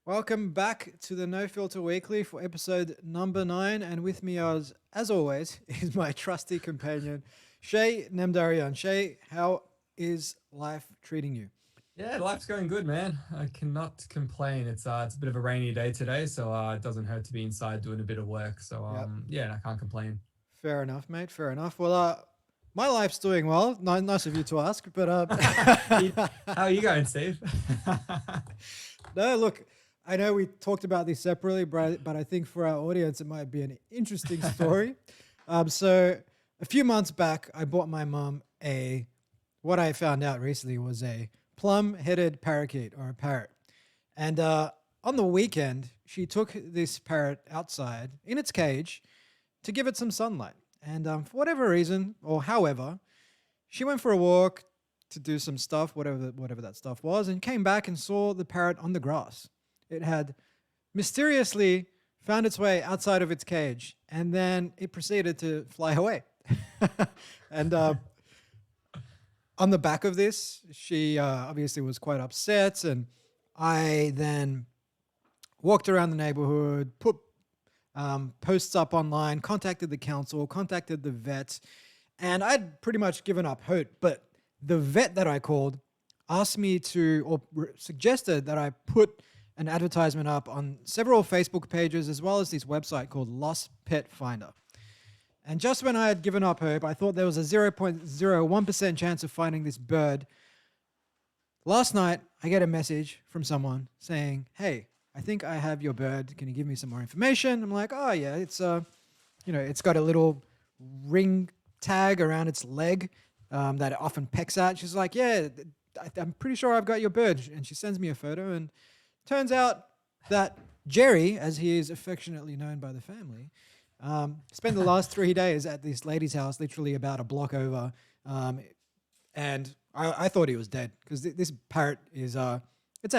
Welcome back to the NoFilter Weekly for episode number 9. And with me, as always, is my trusty companion, Shay Nemdarian. Shay, how is life treating you? Yeah, life's going good, man. I cannot complain. It's a bit of a rainy day today, so it doesn't hurt to be inside doing a bit of work. So Yep. yeah, I can't complain. Fair enough, mate. Fair enough. Well, my life's doing well. Nice of you to ask. But You- How are you going, Steve? no, look, I know we talked about this separately, but I think for our audience, it might be an interesting story. So a few months back, I bought my mum what I found out recently was a plum-headed parakeet or a parrot. And on the weekend, she took this parrot outside in its cage to give it some sunlight. And for whatever reason, or however, she went for a walk to do some stuff, whatever that stuff was, and came back and saw the parrot on the grass. It had mysteriously found its way outside of its cage, and then it proceeded to fly away. and on the back of this, she obviously was quite upset, and I then walked around the neighborhood, put posts up online, contacted the council, contacted the vet, and I'd pretty much given up hope. But the vet that I called asked me suggested that I put an advertisement up on several Facebook pages as well as this website called Lost Pet Finder. And just when I had given up hope, I thought there was a 0.01% chance of finding this bird. Last night, I get a message from someone saying, "Hey, I think I have your bird. Can you give me some more information?" I'm like, "Oh yeah, it's got a little ring tag around its leg that it often pecks at." She's like, "Yeah, I'm pretty sure I've got your bird." And she sends me a photo, and turns out that Jerry, as he is affectionately known by the family, spent the last 3 days at this lady's house, literally about a block over, and I thought he was dead because this parrot it's a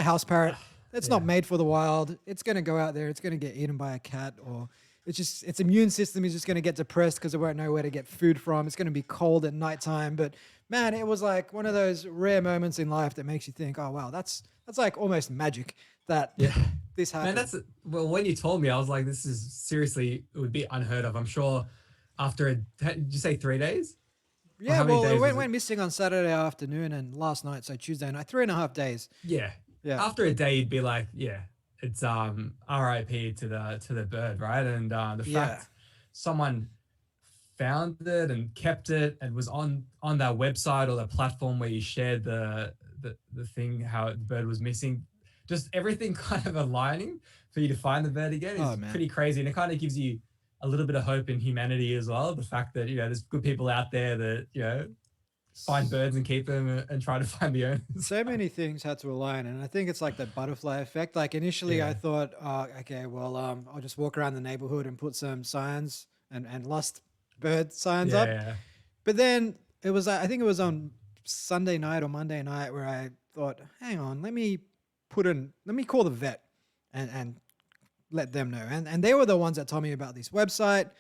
house parrot. It's not Yeah. made for the wild. It's going to go out there. It's going to get eaten by a cat, or its immune system is just going to get depressed because it won't know where to get food from. It's going to be cold at nighttime. But man, it was like one of those rare moments in life that makes you think, oh wow, that's like almost magic that Yeah. this Man, happened. well, when you told me, I was like, this is seriously, it would be unheard of. I'm sure did you say 3 days? Or Yeah, how many well, it days went, was it? went missing on Saturday afternoon and last night, so Tuesday night, 3.5 days. Yeah. Yeah, After a day, you'd be like, yeah, it's RIP to the bird, right? And the yeah. fact someone found it and kept it and was on that website or the platform where you shared the thing how the bird was missing, just everything kind of aligning for you to find the bird again Oh is man. pretty crazy, and it kind of gives you a little bit of hope in humanity as well. The fact that there's good people out there that find birds and keep them and try to find the owners. So many things had to align, and I think it's like that butterfly effect. Like initially, I Yeah, thought, okay, well, I'll just walk around the neighborhood and put some signs and lost bird signs up. yeah, But then it was, I think it was on Sunday night or Monday night where I thought, hang on, let me call the vet and let them know. And they were the ones that told me about this website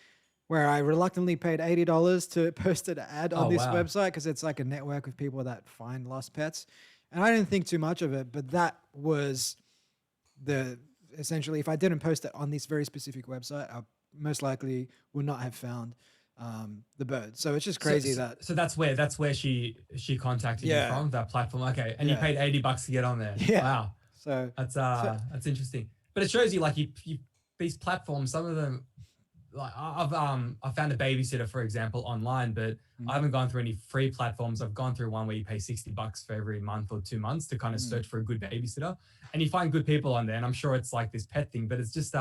where I reluctantly paid $80 to post an ad on oh this wow. website because it's like a network of people that find lost pets. And I didn't think too much of it, but that was the essentially, if I didn't post it on this very specific website, I most likely would not have found the bird. So it's just So, crazy so, that, so that's where she contacted you yeah, from, that platform. Okay, and you yeah, paid $80 to get on there. yeah. Wow, So, so that's interesting. But it shows you like you these platforms. Some of them, like I found a babysitter, for example, online, but I mm, haven't gone through any free platforms. I've gone through one where you pay $60 for every month or 2 months to kind of mm. search for a good babysitter, and you find good people on there. And I'm sure it's like this pet thing, but it's just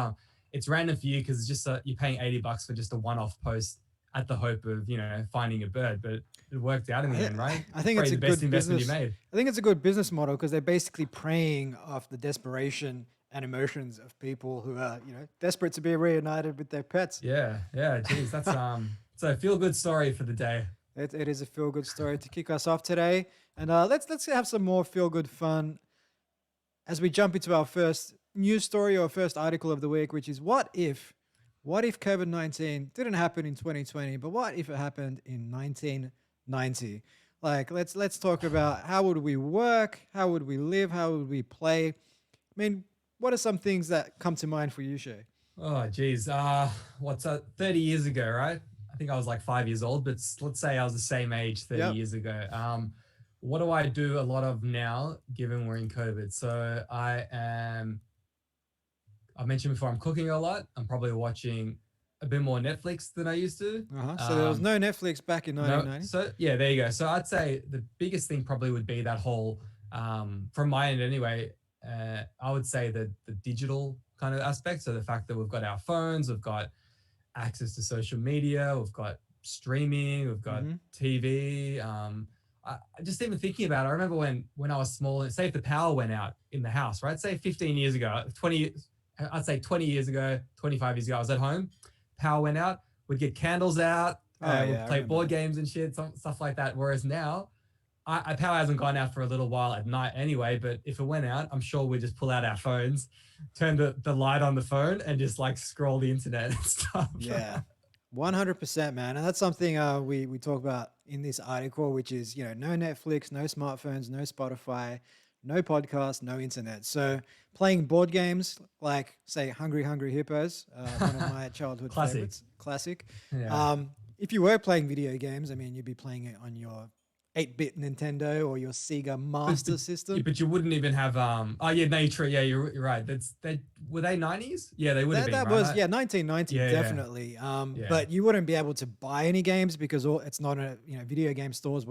it's random for you because it's just you're paying $80 for just a one-off post at the hope of finding a bird, but it worked out in the I, end, right? I think Probably it's a the best good investment you business. made. I think it's a good business model because they're basically preying off the desperation and emotions of people who are, desperate to be reunited with their pets. Yeah, yeah. Geez, that's it's a feel good story for the day. It is a feel good story to kick us off today, and let's have some more feel good fun as we jump into our first news story or first article of the week, which is what if COVID-19 didn't happen in 2020, but what if it happened in 1990? Like let's talk about how would we work, how would we live, how would we play. I mean, what are some things that come to mind for you, Shay? Oh, geez. What's that? 30 years ago, right? I think I was like 5 years old, but let's say I was the same age 30 Yep. years ago. What do I do a lot of now, given we're in COVID? So I mentioned before, I'm cooking a lot. I'm probably watching a bit more Netflix than I used to. So there was no Netflix back in No, 1990. so yeah, there you go. So I'd say the biggest thing probably would be that whole, from my end anyway, I would say that the digital kind of aspect. So the fact that we've got our phones, we've got access to social media, we've got streaming, we've got TV. Just even thinking about it, I remember when I was small, and say if the power went out in the house, right? Say 15 years ago, 20, I'd say 20 years ago, 25 years ago, I was at home, power went out, we'd get candles out, we'd play board games and shit, stuff like that. Whereas now, power hasn't gone out for a little while at night anyway, but if it went out, I'm sure we'd just pull out our phones, turn the light on the phone and just like scroll the internet and stuff. Yeah, 100%, man. And that's something we talk about in this article, which is, no Netflix, no smartphones, no Spotify, no podcast, no internet. So playing board games like, say, Hungry Hungry Hippos, one of my childhood favorites. Classic. Yeah. If you were playing video games, I mean, you'd be playing it on your 8-bit Nintendo or your Sega Master System. But you wouldn't even have oh yeah, no, true. Yeah, you're right. Were they 90s? Yeah, they would have been. That right? was 1990 definitely. But you wouldn't be able to buy any games because it's not video game stores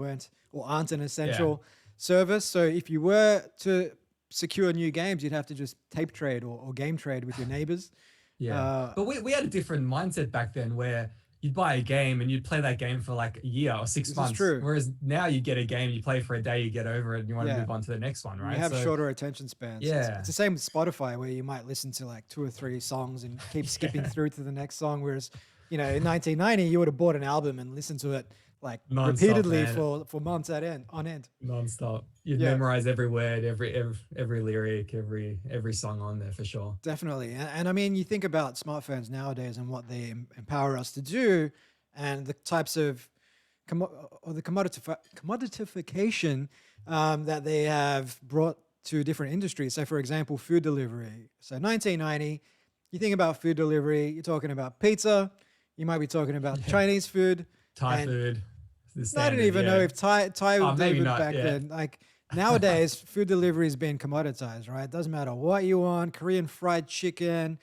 aren't an essential service. So if you were to secure new games, you'd have to just tape trade or game trade with your neighbors. Yeah. But we had a different mindset back then where you'd buy a game and you'd play that game for like a year or 6 months. Is true. Whereas now you get a game, you play for a day, you get over it, and you want to move on to the next one, right? You have shorter attention spans. Yeah. It's the same with Spotify, where you might listen to like 2 or 3 songs and keep skipping through to the next song. Whereas, in 1990, you would have bought an album and listened to it like non-stop, repeatedly man. for months on end. Non-stop. You'd memorize every word, every lyric, every song on there for sure. Definitely. And I mean, you think about smartphones nowadays and what they empower us to do, and the types of commoditification that they have brought to different industries. So, for example, food delivery. So, 1990, you think about food delivery, you're talking about pizza, you might be talking about Chinese food, Thai food. I don't even know if Thai was delivered back then. Like nowadays, food delivery has been commoditized, right? Doesn't matter what you want: Korean fried chicken,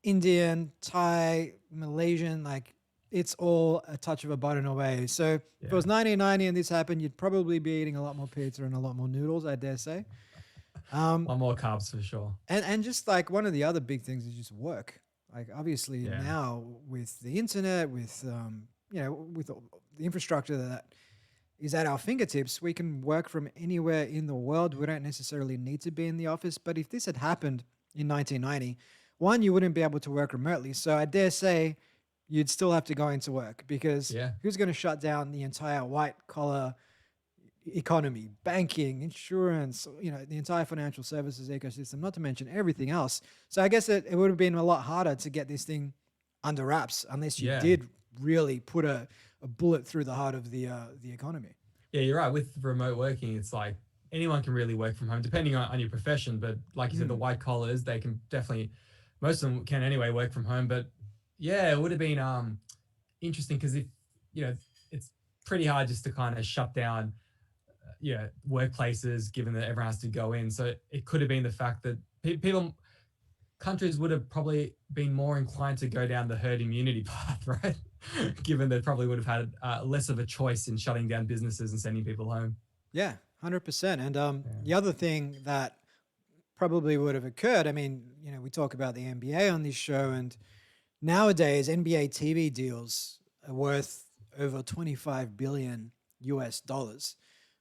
Indian, Thai, Malaysian, like. It's all a touch of a button away. So if it was 1990 and this happened, you'd probably be eating a lot more pizza and a lot more noodles, I dare say. A lot more carbs for sure. And just like one of the other big things is just work. Like obviously now with the internet, with with the infrastructure that is at our fingertips, we can work from anywhere in the world. We don't necessarily need to be in the office. But if this had happened in 1990, one, you wouldn't be able to work remotely. So I dare say you'd still have to go into work because who's going to shut down the entire white collar economy, banking, insurance, the entire financial services ecosystem, not to mention everything else. So I guess it would have been a lot harder to get this thing under wraps unless you did really put a bullet through the heart of the economy. Yeah, you're right. With remote working, it's like anyone can really work from home, depending on your profession. But like you said, the white collars, they can definitely, most of them can anyway, work from home. But yeah, it would have been interesting because if it's pretty hard just to kind of shut down workplaces, given that everyone has to go in. So it could have been the fact that countries would have probably been more inclined to go down the herd immunity path, right? Given they probably would have had less of a choice in shutting down businesses and sending people home. Yeah, 100%. And the other thing that probably would have occurred, I mean, we talk about the NBA on this show, and nowadays, NBA TV deals are worth over $25 billion US.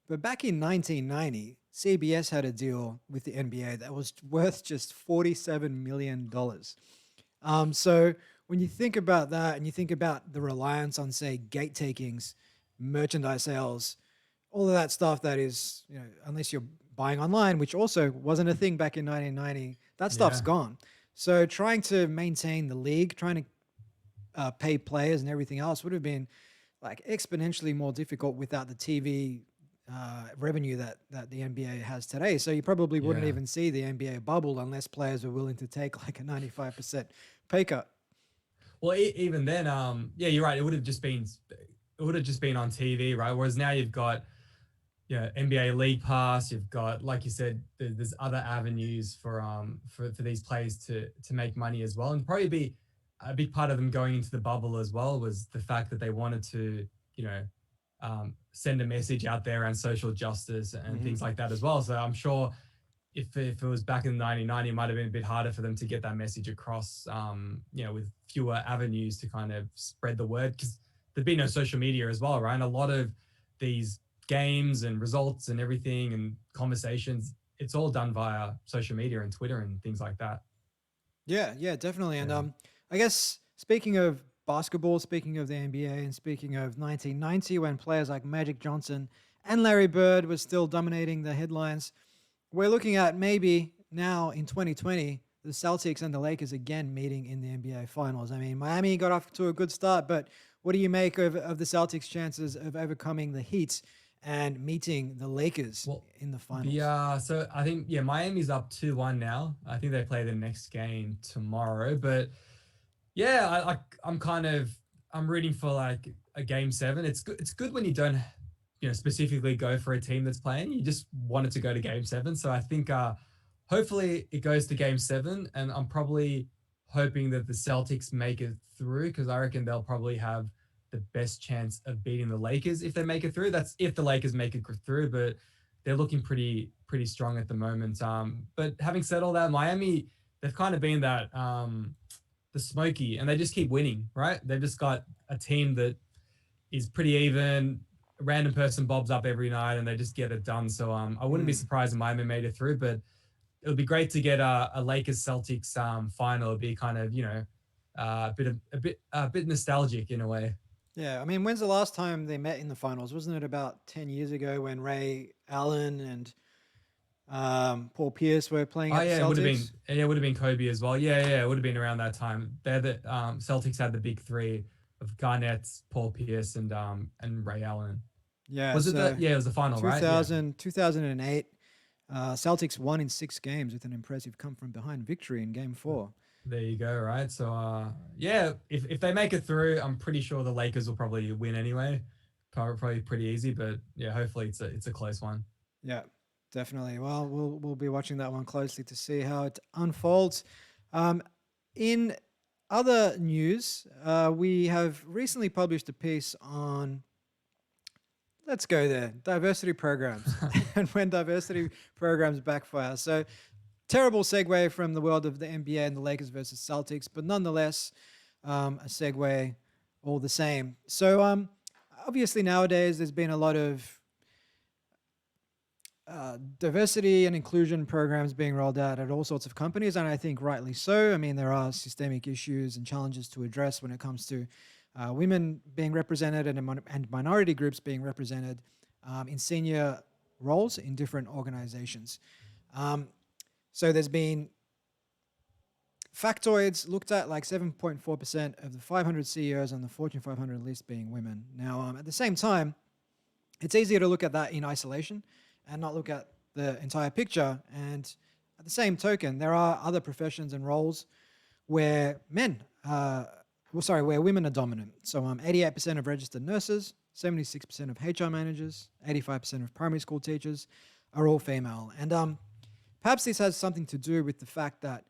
But back in 1990, CBS had a deal with the NBA that was worth just $47 million. So when you think about that and you think about the reliance on, say, gate takings, merchandise sales, all of that stuff that is, unless you're buying online, which also wasn't a thing back in 1990, that stuff's gone. So trying to maintain the league, trying to pay players and everything else would have been like exponentially more difficult without the TV revenue that the NBA has today. So you probably wouldn't Yeah. even see the NBA bubble unless players were willing to take like a 95% pay cut. Well, even then, yeah, you're right. It would have just been on TV, right? Whereas now you've got, yeah, NBA League Pass. You've got, like you said, there's other avenues for these players to make money as well, and probably be a big part of them going into the bubble as well was the fact that they wanted to, you know, send a message out there around social justice and Hmm. things like that as well. So I'm sure if it was back in 1990, it might have been a bit harder for them to get that message across, with fewer avenues to kind of spread the word because there'd be no social media as well, right? And a lot of these games and results and everything and conversations, it's all done via social media and Twitter and things like that. Yeah, yeah, definitely. And Yeah. I guess speaking of basketball, speaking of the NBA, and speaking of 1990, when players like Magic Johnson and Larry Bird were still dominating the headlines, we're looking at maybe now in 2020 the Celtics and the Lakers again meeting in the NBA Finals. I mean, Miami got off to a good start, but what do you make of the Celtics' chances of overcoming the Heat and meeting the Lakers Well, in the the finals? so I think, yeah, Miami's up 2-1 now. I think they play the next game tomorrow, but yeah, I'm kind of I'm rooting for like a game seven. It's good when you don't, specifically go for a team that's playing. You just want it to go to game seven. So I think hopefully it goes to game seven, and I'm probably hoping that the Celtics make it through because I reckon they'll probably have the best chance of beating the Lakers if they make it through. That's if the Lakers make it through, but they're looking pretty strong at the moment. But having said all that, Miami, they've kind of been that the smoky, and they just keep winning, right? They've just got a team that is pretty even. A random person bobs up every night, and they just get it done. So I wouldn't be Hmm. surprised if Miami made it through, but it would be great to get a Lakers Celtics final. It'd be kind of a bit nostalgic in a way. Yeah, I mean, when's the last time they met in the finals? Wasn't it about 10 years ago when Ray Allen and Paul Pierce were playing Oh at the yeah, Celtics? it would have been Kobe as well. Yeah, yeah, it would have been around that time. They're the Celtics had the big three of Garnett, Paul Pierce, and Ray Allen. Yeah, Was it the so Yeah, it was the final, right? Yeah. 2008, Celtics won in 6 games with an impressive come from behind victory in game four. There you go, right? So yeah, if they make it through, I'm pretty sure the Lakers will probably win anyway. Probably pretty easy, but yeah, hopefully it's a close one. Yeah, definitely. Well, we'll be watching that one closely to see how it unfolds. Um, in other news, we have recently published a piece on, let's go there, diversity programs and when diversity programs backfire. So, terrible segue from the world of the NBA and the Lakers versus Celtics, but nonetheless, a segue all the same. So, obviously, nowadays there's been a lot of diversity and inclusion programs being rolled out at all sorts of companies, and I think rightly so. I mean, there are systemic issues and challenges to address when it comes to women being represented and minority groups being represented in senior roles in different organizations. Um, so there's been factoids looked at, like 7.4% of the 500 CEOs on the Fortune 500 list being women. Now, at the same time, it's easier to look at that in isolation and not look at the entire picture. And at the same token, there are other professions and roles where where women are dominant. So 88% of registered nurses, 76% of HR managers, 85% of primary school teachers are all female. And perhaps this has something to do with the fact that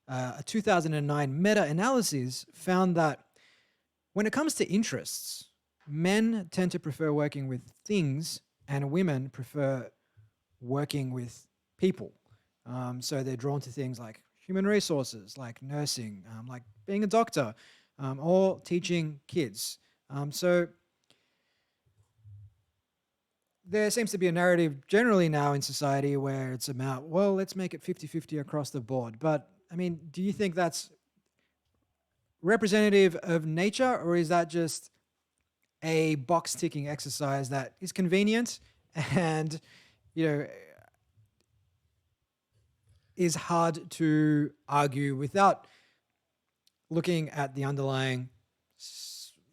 a 2009 meta-analysis found that when it comes to interests, men tend to prefer working with things and women prefer working with people. So they're drawn to things like human resources, like nursing, like being a doctor, or teaching kids. So there seems to be a narrative generally now in society where it's about, well, let's make it 50-50 across the board. But I mean, do you think that's representative of nature, or is that just a box ticking exercise that is convenient and, you know, is hard to argue without looking at the underlying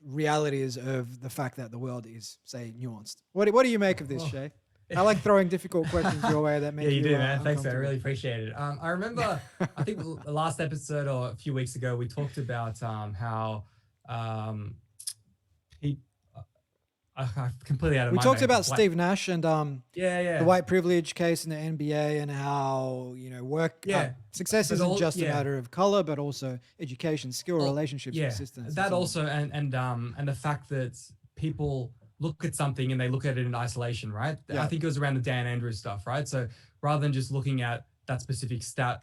realities of the fact that the world is, say, nuanced? What do you make of this, Oh, Shay? I like throwing difficult questions your way that Yeah, make you you do, man. Thanks, man. I uncomfortable. really appreciate it. I remember, I think the last episode or a few weeks ago, we talked about how um, he, I'm completely out of We my talked mind. about What? Steve Nash and Yeah, the yeah, white privilege case in the NBA and how work yeah. success But isn't all, just a yeah. matter of color, but also education, skill, Oh, relationships, yeah, persistence, and that so on. also, and the fact that people look at something and they look at it in isolation, right? I Yeah, think it was around the Dan Andrews stuff, right? So rather than just looking at that specific stat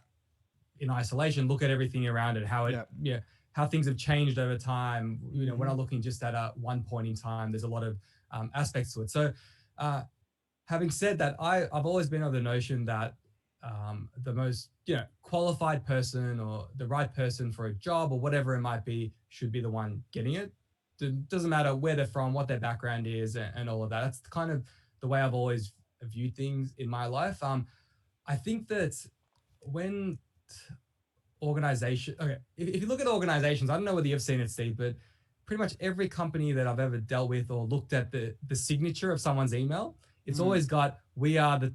in isolation, look at everything around it, how it, yeah. yeah, how things have changed over time. We're Hmm. not looking just at one point in time. There's a lot of aspects to it. So, uh, having said that, I've always been of the notion that the most qualified person or the right person for a job or whatever it might be should be the one getting it. It doesn't matter where they're from, what their background is, and all of that. That's kind of the way I've always viewed things in my life. I think that when okay, if you look at organizations, I don't know whether you've seen it, Steve, but pretty much every company that I've ever dealt with or looked at the signature of someone's email, it's Mm. always got we are the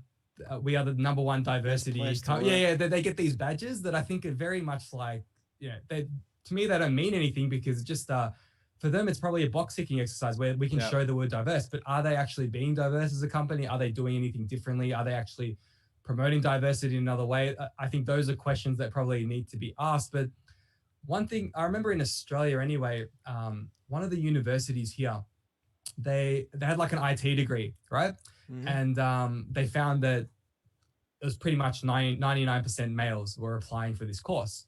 number one Best diversity. place to Yeah, work. yeah. They get these badges that I think are very much like, they, to me, they don't mean anything because just for them, it's probably a box ticking exercise where we can Yeah. show the word diverse, but are they actually being diverse as a company? Are they doing anything differently? Are they actually promoting diversity in another way? I think those are questions that probably need to be asked. But one thing I remember in Australia, anyway, one of the universities here, they had like an IT degree, right? Hmm. And they found that it was pretty much 99% males were applying for this course.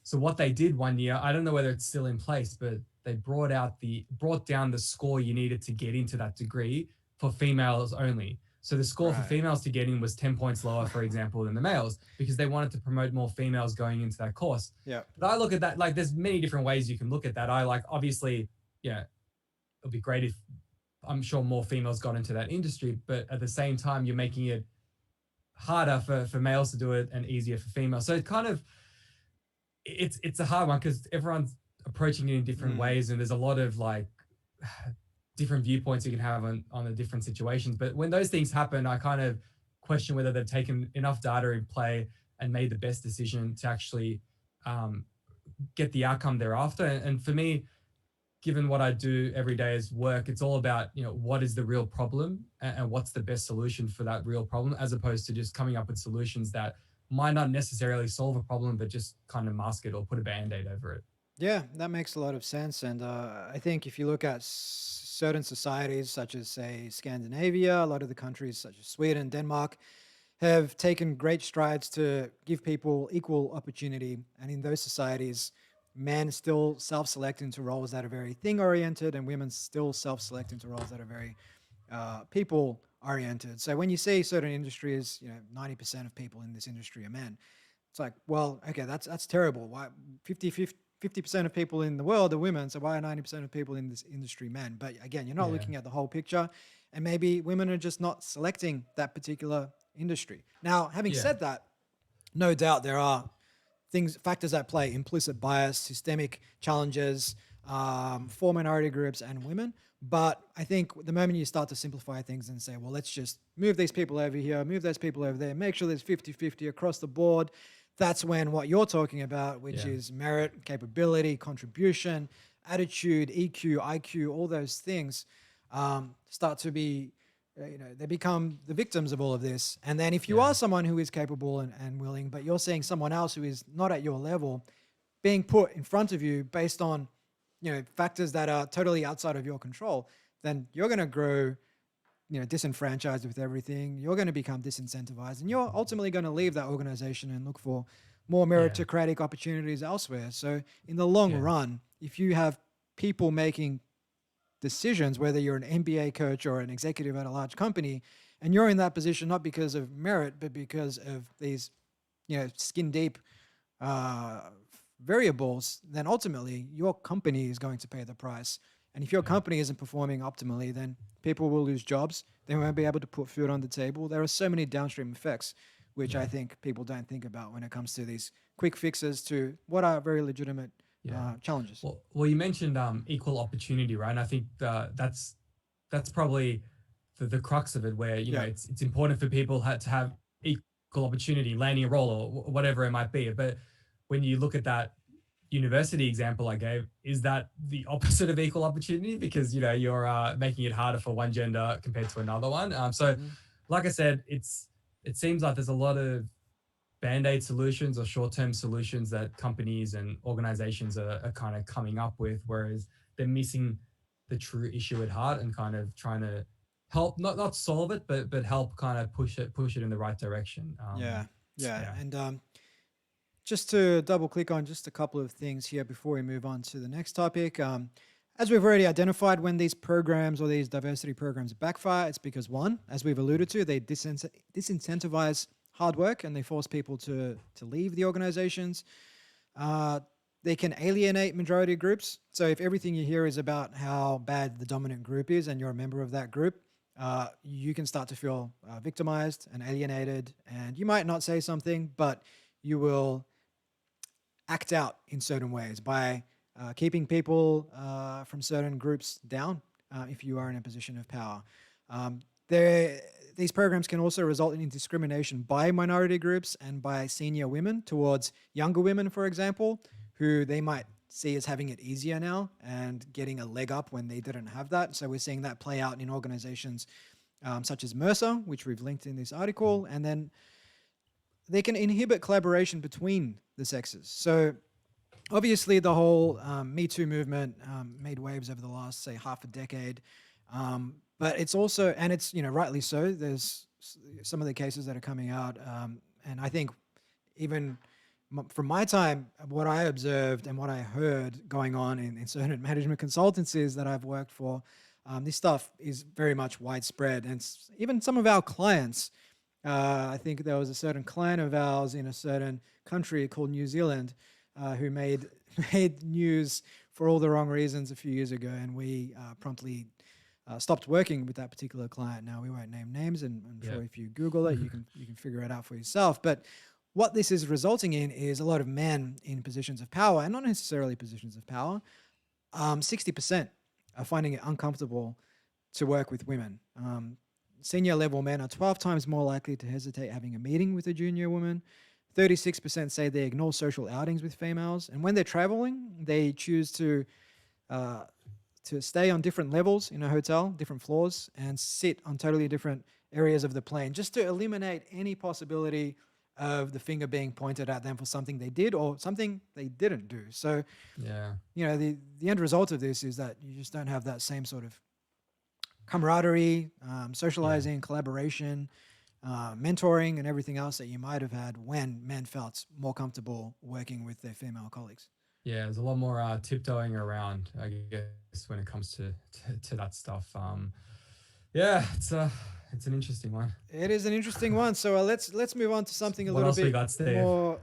So what they did one year, I don't know whether it's still in place, but they brought down the score you needed to get into that degree for females only. So the score for Right. females to get in was 10 points lower, for example, than the males, because they wanted to promote more females going into that course. Yeah. But I look at that, like, there's many different ways you can look at that. I like, obviously, it'd be great if I'm sure more females got into that industry, but at the same time, you're making it harder for males to do it and easier for females. So it kind of, it's a hard one because everyone's approaching it in different Mm. ways, and there's a lot of like different viewpoints you can have on the different situations. But when those things happen, I kind of question whether they've taken enough data in play and made the best decision to actually um, get the outcome they're after. And for me, given what I do every day as work, it's all about, what is the real problem and what's the best solution for that real problem, as opposed to just coming up with solutions that might not necessarily solve a problem, but just kind of mask it or put a band-aid over it. Yeah, that makes a lot of sense. And I think if you look at certain societies, such as, say, Scandinavia, a lot of the countries, such as Sweden, Denmark, have taken great strides to give people equal opportunity. And in those societies, men still self select into roles that are very thing oriented, and women still self select into roles that are very people oriented. So when you see certain industries, 90% of people in this industry are men. It's like, well, okay, that's terrible. Why 50% of people in the world are women, so why are 90% of people in this industry men? But again, you're not Yeah, looking at the whole picture, and maybe women are just not selecting that particular industry. Now, having yeah, said that, no doubt there are factors at play: implicit bias, systemic challenges for minority groups and women. But I think the moment you start to simplify things and say, well, let's just move these people over here, move those people over there, make sure there's 50-50 across the board, that's when what you're talking about, which yeah, is merit, capability, contribution, attitude, EQ, IQ, all those things start to be, they become the victims of all of this. And then if you yeah, are someone who is capable and willing, but you're seeing someone else who is not at your level being put in front of you based on, factors that are totally outside of your control, then you're going to grow disenfranchised with everything. You're going to become disincentivized, and you're ultimately going to leave that organization and look for more yeah, meritocratic opportunities elsewhere. So, in the long yeah, run, if you have people making decisions, whether you're an MBA coach or an executive at a large company, and you're in that position not because of merit, but because of these, skin deep uh, variables, then ultimately your company is going to pay the price. And if your yeah, company isn't performing optimally, then people will lose jobs. They won't be able to put food on the table. There are so many downstream effects, which I yeah, think people don't think about when it comes to these quick fixes to what are very legitimate yeah. challenges. Well, you mentioned equal opportunity, right? And I think that's probably the crux of it, where Yeah. it's important for people to have equal opportunity, landing a role or whatever it might be. But when you look at that university example I gave, is that the opposite of equal opportunity? Because you're making it harder for one gender compared to another one. So, Mhm. like I said, it seems like there's a lot of band-aid solutions or short-term solutions that companies and organizations are kind of coming up with, whereas they're missing the true issue at heart and kind of trying to help not solve it, but help kind of push it in the right direction. Yeah. Yeah. Yeah. And just to double click on just a couple of things here before we move on to the next topic. As we've already identified, when these programs or these diversity programs backfire, it's because one, as we've alluded to, they disincentivize hard work and they force people to leave the organizations. Uh, they can alienate majority groups. So if everything you hear is about how bad the dominant group is and you're a member of that group, you can start to feel victimized and alienated. And you might not say something, but you will act out in certain ways by keeping people from certain groups down if you are in a position of power. Um, these programs can also result in discrimination by minority groups and by senior women towards younger women, for example, who they might see as having it easier now and getting a leg up when they didn't have that. So we're seeing that play out in organizations such as Mercer, which we've linked in this article, and then they can inhibit collaboration between the sexes. So obviously the whole Me Too movement made waves over the last, say, half a decade. But it's also, and it's, rightly so, there's some of the cases that are coming out. And I think even from my time, what I observed and what I heard going on in certain management consultancies that I've worked for, this stuff is very much widespread. And even some of our clients, I think there was a certain client of ours in a certain country called New Zealand who made news for all the wrong reasons a few years ago, and we promptly stopped working with that particular client. Now we won't name names, and I'm sure if you Google it, you can figure it out for yourself. But what this is resulting in is a lot of men in positions of power, and not necessarily positions of power. 60% are finding it uncomfortable to work with women. Senior level men are 12 times more likely to hesitate having a meeting with a junior woman. 36% say they ignore social outings with females. And when they're traveling, they choose to stay on different levels in a hotel, different floors, and sit on totally different areas of the plane just to eliminate any possibility of the finger being pointed at them for something they did or something they didn't do. So, Yeah. the end result of this is that you just don't have that same sort of camaraderie, socializing, collaboration, mentoring, and everything else that you might have had when men felt more comfortable working with their female colleagues. Yeah, there's a lot more tiptoeing around, I guess, when it comes to that stuff. Yeah, it's an interesting one. It is an interesting one. So let's move on to something a What little else we bit got, Steve? more,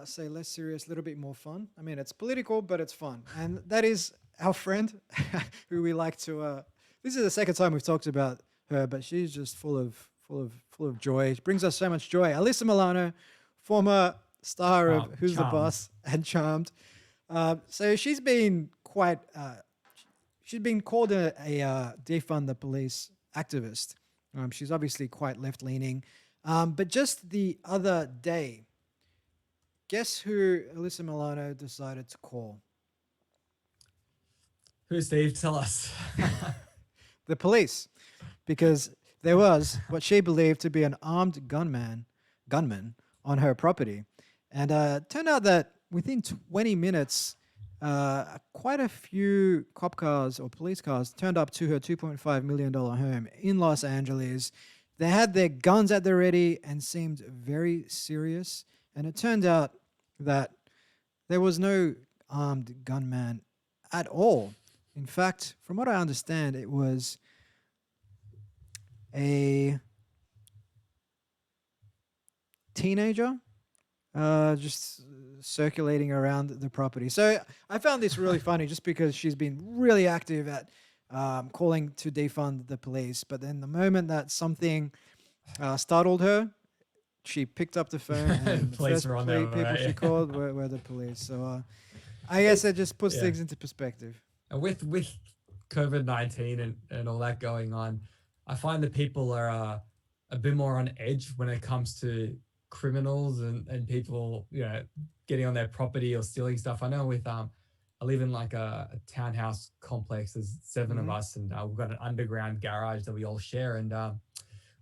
say, less serious, a little bit more fun. I mean, it's political, but it's fun, and that is our friend, who we like to. This is the second time we've talked about her, but she's just full of joy. She brings us so much joy. Alyssa Milano, former star of Who's the Charmed. Boss and Charmed. So she's been quite. She's been called a defund the police activist. She's obviously quite left leaning. But just the other day, guess who Alyssa Milano decided to call? Who, Steve? Tell us. The police, because there was what she believed to be an armed gunman on her property. And turned out that within 20 minutes, quite a few cop cars or police cars turned up to her $2.5 million home in Los Angeles. They had their guns at the ready and seemed very serious. And it turned out that there was no armed gunman at all. In fact, from what I understand, it was a teenager just circulating around the property. So I found this really funny just because she's been really active at calling to defund the police. But then the moment that something startled her, she picked up the phone and the Police first were on their people way. she called were the police. So I guess it just puts Yeah. things into perspective. With COVID-19 and all that going on, I find that people are a bit more on edge when it comes to criminals and people, getting on their property or stealing stuff. I know with I live in like a townhouse complex. There's 7 of Hmm. us, and we've got an underground garage that we all share. And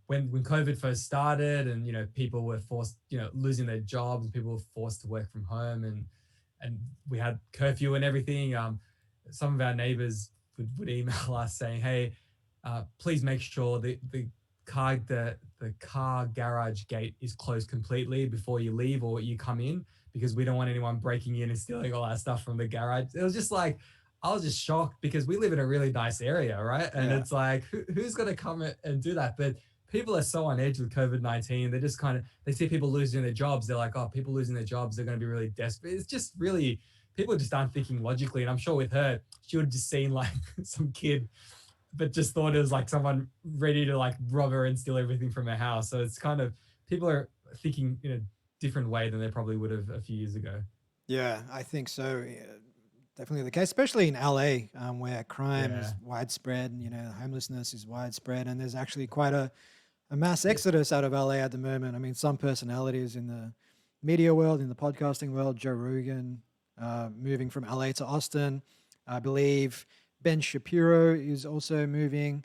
when COVID first started, and people were forced, losing their jobs, and people were forced to work from home, and we had curfew and everything. Some of our neighbors would email us saying, "Hey, please make sure the car garage gate is closed completely before you leave or you come in, because we don't want anyone breaking in and stealing all our stuff from the garage." It was just like, I was just shocked because we live in a really nice area, right? And Yeah. it's like, who's going to come and do that? But people are so on edge with COVID-19. They just they see people losing their jobs. They're like, oh, people losing their jobs, they're going to be really desperate. It's just really, people just aren't thinking logically. And I'm sure with her, she would have just seen like some kid, but just thought it was like someone ready to like rob her and steal everything from her house. So it's kind of, people are thinking in a different way than they probably would have a few years ago. Yeah, I think so. Yeah, definitely the case, especially in LA, where crime Yeah. is widespread. Homelessness is widespread, and there's actually quite a mass Yeah. exodus out of LA at the moment. I mean, some personalities in the media world, in the podcasting world, Joe Rogan, moving from LA to Austin. I believe Ben Shapiro is also moving.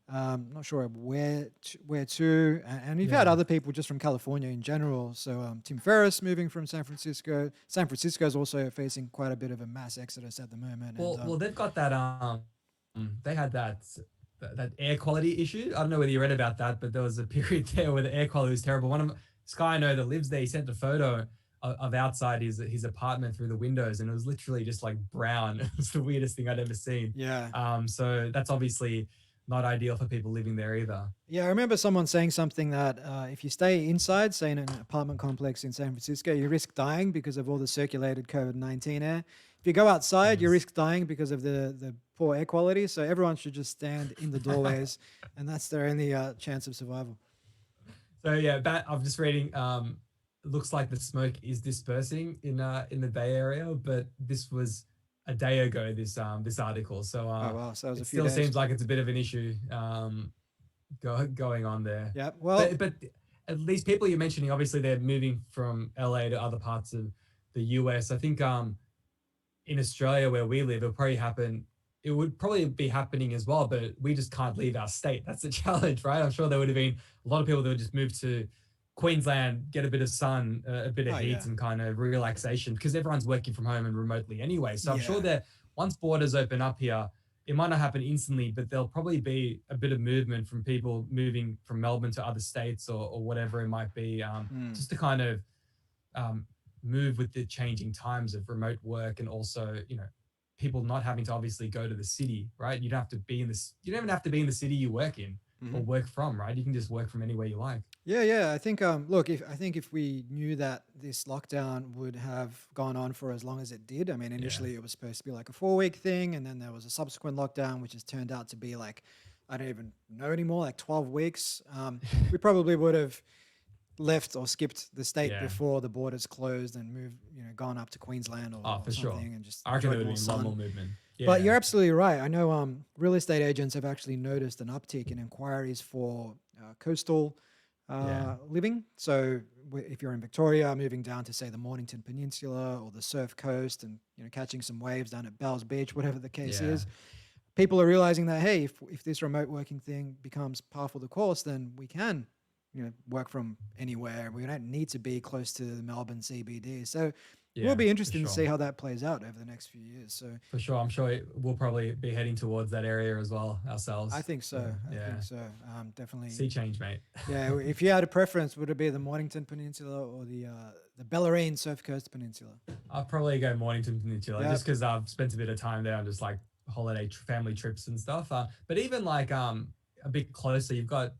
Not sure where to, and you've had Yeah. other people just from California in general. So Tim Ferriss moving from San Francisco. San Francisco is also facing quite a bit of a mass exodus at the moment. And Well, they've got that. They had that air quality issue. I don't know whether you read about that, but there was a period there where the air quality was terrible. One of this guy I know that lives there, he sent a photo of outside his apartment through the windows, and it was literally just like brown. It was the weirdest thing I'd ever seen. yeah, So that's obviously not ideal for people living there either. yeah, I remember someone saying something that if you stay inside, say in an apartment complex in San Francisco, you risk dying because of all the circulated COVID-19 air. If you go outside, you Jeez. risk dying because of the poor air quality. So everyone should just stand in the doorways, and that's their only chance of survival. So yeah, I'm just reading. It looks like the smoke is dispersing in the Bay Area, but this was a day ago. This article, so Oh wow, so that was a it few still days. seems like it's a bit of an issue going on there. Yeah, well, But at these people you're mentioning, obviously they're moving from LA to other parts of the US. I think in Australia where we live, it would probably be happening as well, but we just can't leave our state. That's the challenge, right? I'm sure there would have been a lot of people that would just move to Queensland, get a bit of sun, a bit of oh heat, yeah, and kind of relaxation, because everyone's working from home and remotely anyway. So I'm sure yeah, that once borders open up here, it might not happen instantly, but there'll probably be a bit of movement from people moving from Melbourne to other states, or whatever it might be, mm, just to kind of um, move with the changing times of remote work, and also, people not having to obviously go to the city, right? You don't have to be in this. You don't even have to be in the city you work in or mhm. work from, right? You can just work from anywhere you like. Yeah, yeah. I think look, if we knew that this lockdown would have gone on for as long as it did, I mean, Yeah. initially it was supposed to be like a 4 week thing, and then there was a subsequent lockdown, which has turned out to be like, I don't even know anymore, like 12 weeks. We probably would have left or skipped the state Yeah. before the borders closed and moved, gone up to Queensland Oh, or for sure. something and just I reckon there enjoyed would more be a lot sun. more movement. But Yeah. you're absolutely right. I know real estate agents have actually noticed an uptick in inquiries for coastal Yeah. living. So if you're in Victoria, moving down to say the Mornington Peninsula or the Surf Coast, and catching some waves down at Bells Beach, whatever the case Yeah. is, people are realizing that hey, if this remote working thing becomes par for the course, then we can work from anywhere. We don't need to be close to the Melbourne CBD. So it will Yeah. be For interesting to sure. see how that plays out over the next few years. So For sure. I'm sure we'll probably be heading towards that area as well I ourselves. think so. So, I yeah. think so. Definitely. Sea change, mate. Yeah. If you had a preference, would it be the Mornington Peninsula or the Bellarine Surf Coast Peninsula? I'll probably go Mornington Peninsula, Yeah. just because I've spent a bit of time there on just like holiday family trips and stuff. But even like a bit closer,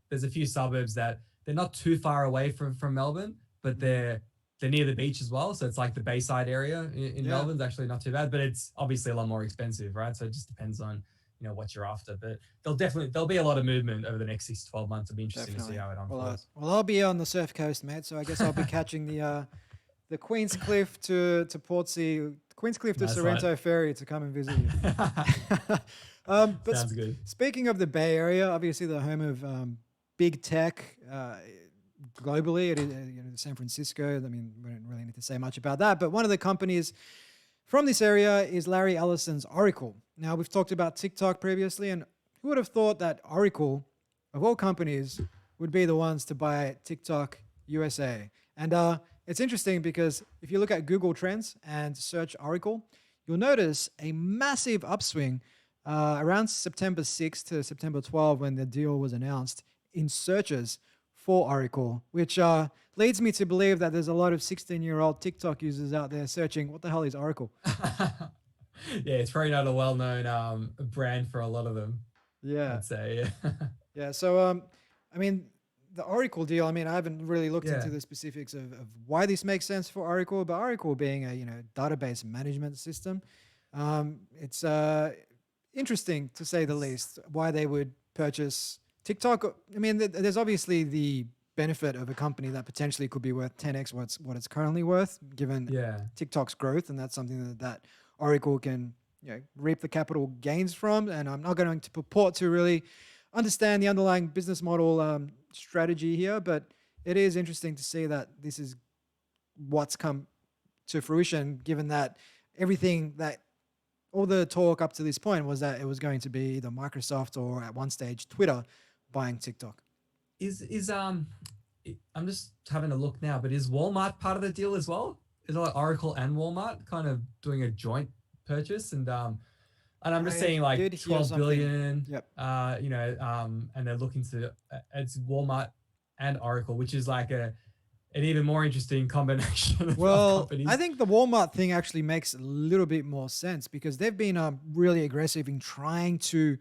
there's a few suburbs that they're not too far away from Melbourne, but they're near the beach as well. So it's like the Bayside area in Yeah. Melbourne's actually not too bad, but it's obviously a lot more expensive, right? So it just depends on what you're after. But there'll be a lot of movement over the next 6 to 12 months. It'll be interesting to see Definitely. how it Well, unfolds. I'll be on the Surf Coast, mate. So I guess I'll be catching the Queenscliff to Queenscliff to Nice Sorrento Ferry to come and visit you. one. But Sounds good. speaking of the Bay Area, obviously the home of big tech globally, it is San Francisco. I mean, we don't really need to say much about that. But one of the companies from this area is Larry Ellison's Oracle. Now, we've talked about TikTok previously, and who would have thought that Oracle, of all companies, would be the ones to buy TikTok USA? And it's interesting because if you look at Google Trends and search Oracle, you'll notice a massive upswing around September 6th to September 12th when the deal was announced in searches for Oracle, which leads me to believe that there's a lot of 16-year-old TikTok users out there searching, what the hell is Oracle? Yeah, it's probably not a well-known brand for a lot of them, Yeah. I'd say. Yeah. So, I mean, the Oracle deal, I mean, I haven't really looked Yeah. into the specifics of why this makes sense for Oracle, but Oracle being a, database management system, it's interesting to say the least why they would purchase TikTok. I mean, there's obviously the benefit of a company that potentially could be worth 10x what it's currently worth, given Yeah. TikTok's growth, and that's something that Oracle can reap the capital gains from. And I'm not going to purport to really understand the underlying business model strategy here, but it is interesting to see that this is what's come to fruition, given that all the talk up to this point was that it was going to be either Microsoft or at one stage Twitter buying TikTok. I'm just having a look now, but is Walmart part of the deal as well? Is it like Oracle and Walmart kind of doing a joint purchase? And I'm just seeing did like hear 12 something. billion. Yep. And they're looking to it's Walmart and Oracle, which is like an even more interesting combination of Well, companies. I think the Walmart thing actually makes a little bit more sense because they've been really aggressive in trying to,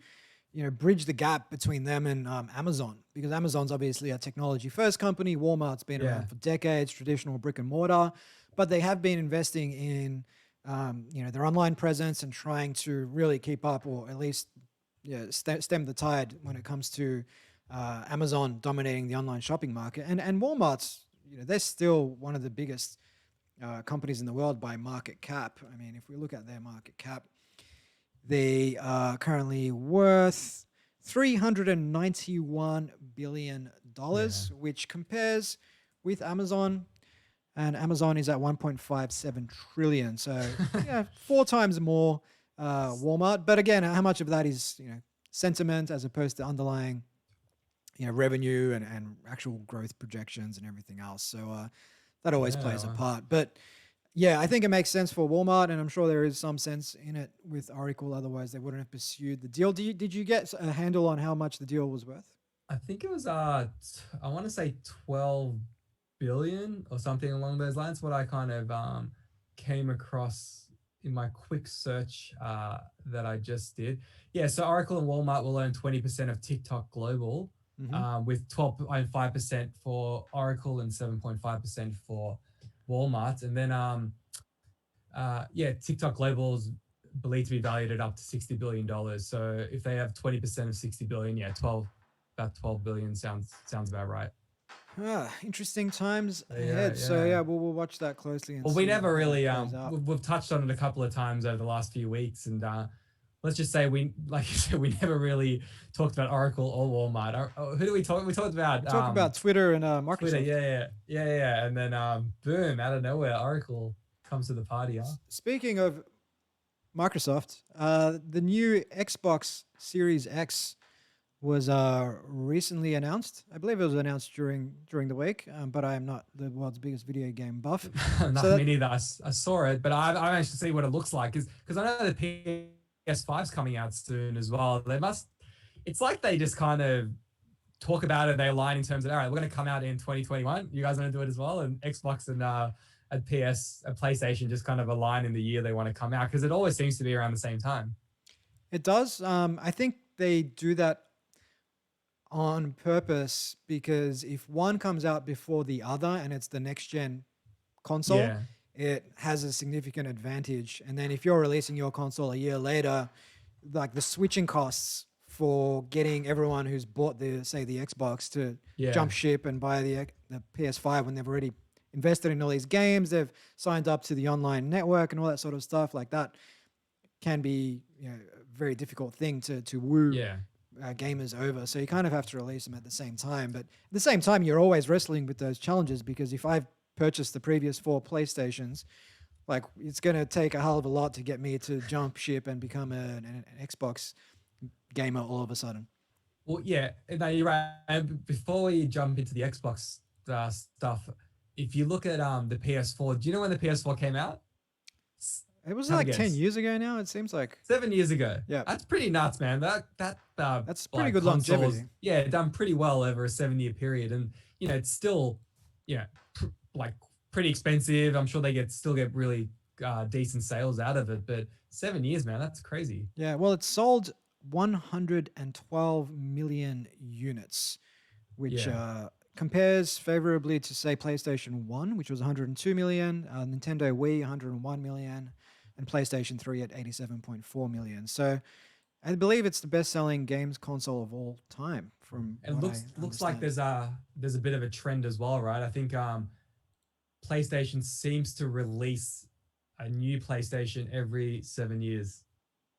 bridge the gap between them and Amazon, because Amazon's obviously a technology first company. Walmart's been Yeah. around for decades, traditional brick and mortar, but they have been investing in, their online presence and trying to really keep up, or at least stem the tide when it comes to Amazon dominating the online shopping market. And Walmart's, they're still one of the biggest companies in the world by market cap. I mean, if we look at their market cap, they are currently worth $391 billion, which compares with Amazon, and Amazon is at 1.57 trillion. So, 4 times more Walmart. But again, how much of that is, sentiment as opposed to underlying, revenue and actual growth projections and everything else. So that always plays a part. But yeah, I think it makes sense for Walmart, and I'm sure there is some sense in it with Oracle. Otherwise, they wouldn't have pursued the deal. Did you get a handle on how much the deal was worth? I think it was I want to say 12 billion or something along those lines. What I kind of came across in my quick search that I just did. Yeah, so Oracle and Walmart will own 20% of TikTok Global, with 12.5% for Oracle and 7.5% for Walmart. And then TikTok Global is believed to be valued at up to $60 billion. So if they have 20% of 60 billion, about 12 billion sounds about right. Interesting times Yeah, ahead. So yeah. we'll watch that closely. And Well, we see never how that really plays out. we've touched on it a couple of times over the last few weeks, and let's just say like you said, we never really talked about Oracle or Walmart. Who do we talk? We talked about Talk about Twitter and Microsoft. Twitter, yeah, and then boom, out of nowhere, Oracle comes to the party. Huh? Speaking of Microsoft, the new Xbox Series X was recently announced. I believe it was announced during the week, but I am not the world's biggest video game buff. Me neither. I saw it, but I managed to see what it looks like because I know the PS5's coming out soon as well. It's like they just kind of talk about it. They align in terms of, all right, we're going to come out in 2021. You guys want to do it as well? And Xbox and PlayStation just kind of align in the year they want to come out, because it always seems to be around the same time. It does. I think they do that on purpose, because if one comes out before the other and it's the next gen console, it has a significant advantage. And then if you're releasing your console a year later, like the switching costs for getting everyone who's bought the Xbox to jump ship and buy the PS5 when they've already invested in all these games. They've signed up to the online network and all that sort of stuff. Like that can be, a very difficult thing to woo Yeah. gamers over. So you kind of have to release them at the same time. But at the same time, you're always wrestling with those challenges, because if I've purchased the previous 4 PlayStations, like it's going to take a hell of a lot to get me to jump ship and become an Xbox gamer all of a sudden. Well, yeah, no, you're right. And before we jump into the Xbox stuff, if you look at the PS4, do you know when the PS4 came out? It was Have a like 10 guess. years ago now, it seems like. 7 years ago. Yeah. That's pretty nuts, man. That's pretty like good consoles, longevity. yeah, done pretty well over a 7-year period, and it's still, like pretty expensive. I'm sure they still get really decent sales out of it, but 7 years, man, that's crazy. Yeah, well, it sold 112 million units, which compares favorably to, say, PlayStation 1, which was 102 million, Nintendo Wii, 101 million, and PlayStation 3 at 87.4 million. So I believe it's the best-selling games console of all time. From It what looks like understand. there's a bit of a trend as well, right? I think PlayStation seems to release a new PlayStation every 7 years.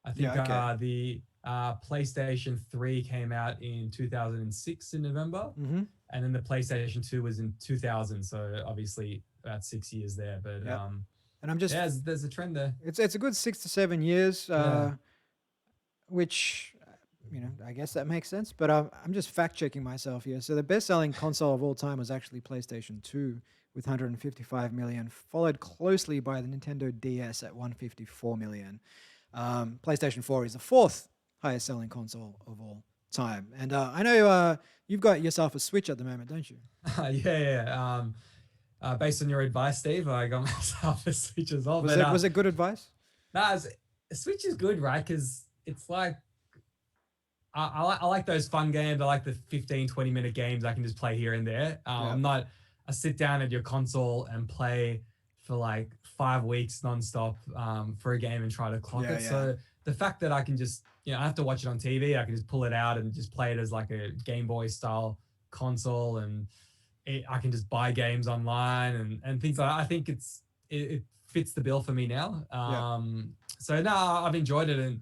I think Yeah, okay. the PlayStation 3 came out in 2006 in November, Mm-hmm. and then the PlayStation 2 was in 2000. So obviously about 6 years there. But Yeah, and I'm just yeah, there's a trend there. it's a good 6 to 7 years, Yeah. which I guess that makes sense. But I'm just fact checking myself here. So the best selling console of all time was actually PlayStation 2 with 155 million, followed closely by the Nintendo DS at 154 million. PlayStation 4 is the 4th highest selling console of all time. And I know you've got yourself a Switch at the moment, don't you? Yeah. Based on your advice, Steve, I got myself a Switch as well. Was it good advice? Nah, a Switch is good, right? Because it's like I like those fun games. I like the 15, 20-minute games I can just play here and there. Yeah. I'm not a sit down at your console and play for like 5 weeks nonstop for a game and try to clock it. Yeah. So the fact that I can just, I have to watch it on TV, I can just pull it out and just play it as like a Game Boy style console, and I can just buy games online and things like that. I think it fits the bill for me now. So no, I've enjoyed it. And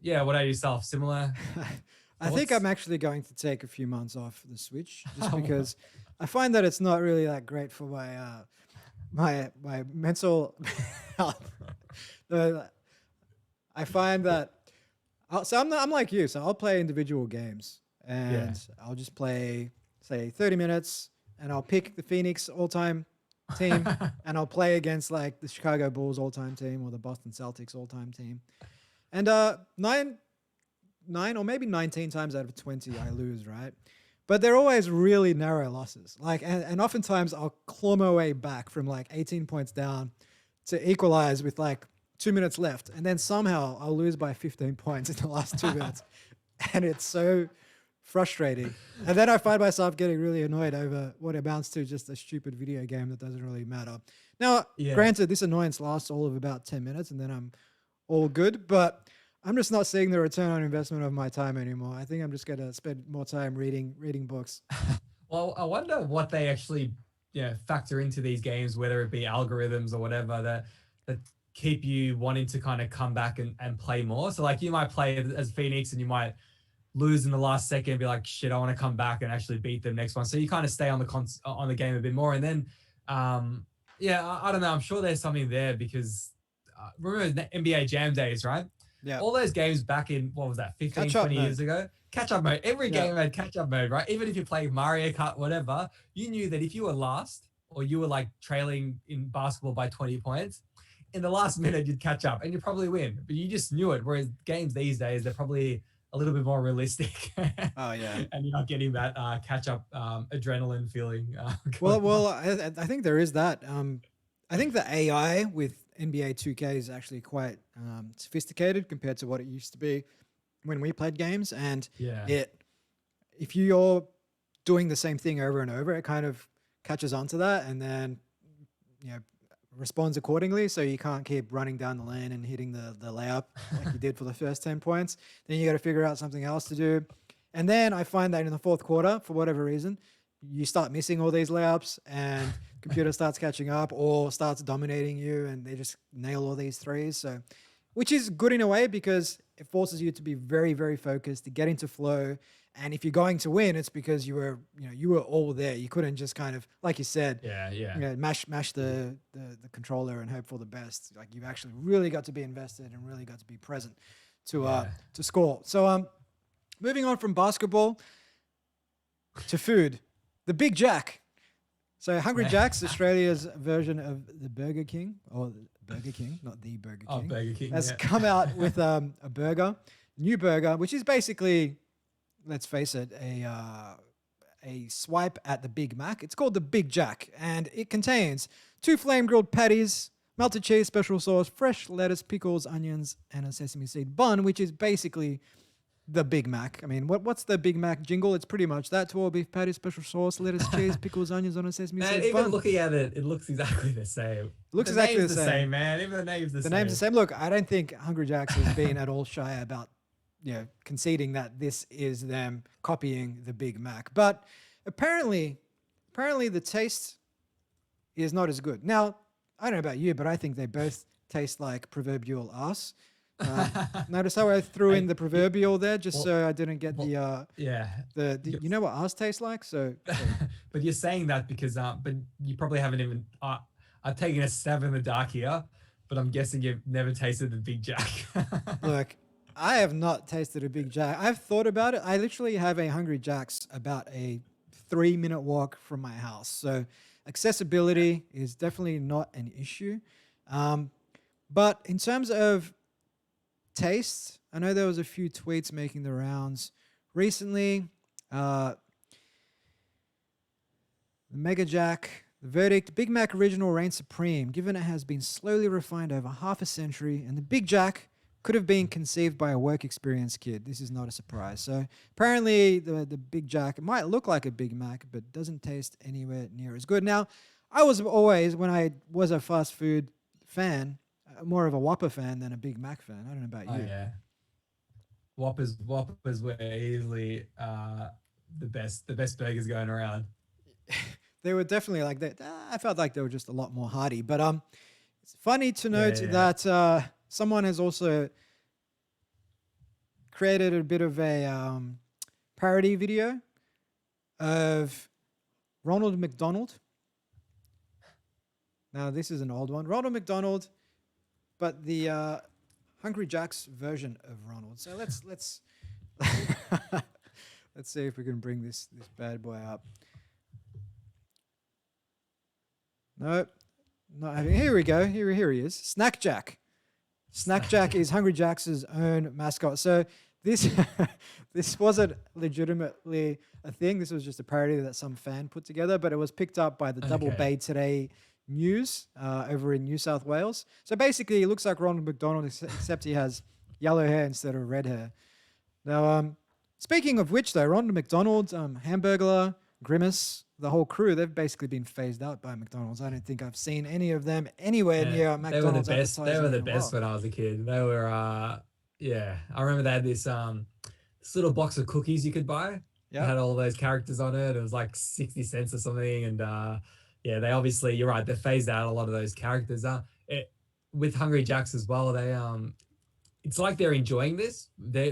yeah, what about yourself? Similar I think thoughts? I'm actually going to take a few months off the Switch, just because I find that it's not really that great for my mental health. I find that I'm like you, so I'll play individual games and I'll just play, say, 30 minutes, and I'll pick the Phoenix all-time team and I'll play against like the Chicago Bulls all-time team or the Boston Celtics all-time team. And 9 or maybe 19 times out of 20 I lose, right? But they're always really narrow losses. Like, and oftentimes I'll claw my way back from like 18 points down to equalize with like 2 minutes left, and then somehow I'll lose by 15 points in the last 2 minutes, and it's so frustrating. And then I find myself getting really annoyed over what amounts to just a stupid video game that doesn't really matter. Now, granted, this annoyance lasts all of about 10 minutes, and then I'm all good, but I'm just not seeing the return on investment of my time anymore. I think I'm just going to spend more time reading books. Well, I wonder what they actually factor into these games, whether it be algorithms or whatever that keep you wanting to kind of come back and play more. So like you might play as Phoenix and you might lose in the last second and be like, shit, I want to come back and actually beat the next one. So you kind of stay on the game a bit more. And then, I don't know. I'm sure there's something there because remember the NBA Jam days, right? Yeah. All those games back in, what was that, 15, 20 years ago? Catch-up mode. Every game had catch-up mode, right? Even if you play Mario Kart, whatever, you knew that if you were last or you were like trailing in basketball by 20 points, in the last minute you'd catch up and you'd probably win. But you just knew it. Whereas games these days, they're probably a little bit more realistic. Oh, yeah. And you're not getting that catch-up adrenaline feeling. Well, I think there is that. I think the AI with NBA 2K is actually quite sophisticated compared to what it used to be when we played games. And if you're doing the same thing over and over, it kind of catches onto that and then responds accordingly. So you can't keep running down the lane and hitting the layup like you did for the first 10 points. Then you got to figure out something else to do. And then I find that in the fourth quarter, for whatever reason, you start missing all these layups, and computer starts catching up or starts dominating you and they just nail all these threes. So, which is good in a way because it forces you to be very, very focused, to get into flow. And if you're going to win, it's because you were all there. You couldn't just kind of, like you said, mash the controller and hope for the best. Like you actually really got to be invested and really got to be present to score. So moving on from basketball to food, the Big Jack. So Hungry Jack's, Australia's version of the Burger King, or Burger King, not the Burger King. Oh, Burger King has come out with a new burger, which is basically, let's face it, a swipe at the Big Mac. It's called the Big Jack, and it contains 2 flame-grilled patties, melted cheese, special sauce, fresh lettuce, pickles, onions, and a sesame seed bun, which is basically the Big Mac. I mean, what's the Big Mac jingle? It's pretty much that: 12 beef patties, special sauce, lettuce, cheese, pickles, onions on a sesame seed even bun. looking at it, it looks exactly the same. It looks exactly the same, man. Even the name's the same. The name's the same. Look, I don't think Hungry Jack's has been at all shy about conceding that this is them copying the Big Mac. But apparently the taste is not as good. Now, I don't know about you, but I think they both taste like proverbial ass. Notice how I threw in the proverbial there just so I didn't get you know what ass tastes like? So but you're saying that because but you probably haven't even I've taken a stab in the dark here, but I'm guessing you've never tasted the Big Jack. Look, I have not tasted a Big Jack. I've thought about it. I literally have a Hungry Jack's about a 3-minute walk from my house. So accessibility is definitely not an issue. But in terms of taste, I know there was a few tweets making the rounds recently. The Mega Jack, the verdict: Big Mac Original reigns supreme, given it has been slowly refined over half a century, and the Big Jack could have been conceived by a work experience kid. This is not a surprise. So apparently the Big Jack, it might look like a Big Mac, but doesn't taste anywhere near as good. Now, I was always, when I was a fast food fan, more of a Whopper fan than a Big Mac fan. I don't know about you. Oh yeah, Whoppers were easily the best burgers going around. They were definitely like that. I felt like they were just a lot more hearty. But it's funny to note that someone has also created a bit of a parody video of Ronald McDonald. Now, this is an old one. Ronald McDonald, but the Hungry Jack's version of Ronald. So let's let's see if we can bring this bad boy up. Nope. Not having. Here we go. Here he is. Snack Jack. Snack Jack is Hungry Jack's own mascot. So this this wasn't legitimately a thing. This was just a parody that some fan put together, but it was picked up by the Double Bay Today News over in New South Wales. So basically, it looks like Ronald McDonald, except he has yellow hair instead of red hair. Now, speaking of which, though, Ronald McDonald, Hamburglar, Grimace, the whole crew, they've basically been phased out by McDonald's. I don't think I've seen any of them anywhere near McDonald's. They were the best when I was a kid. They were, I remember they had this little box of cookies you could buy. Yeah. It had all those characters on it. It was like 60 cents or something. And they obviously, you're right, they phased out a lot of those characters. With Hungry Jacks as well, they it's like they're enjoying this. They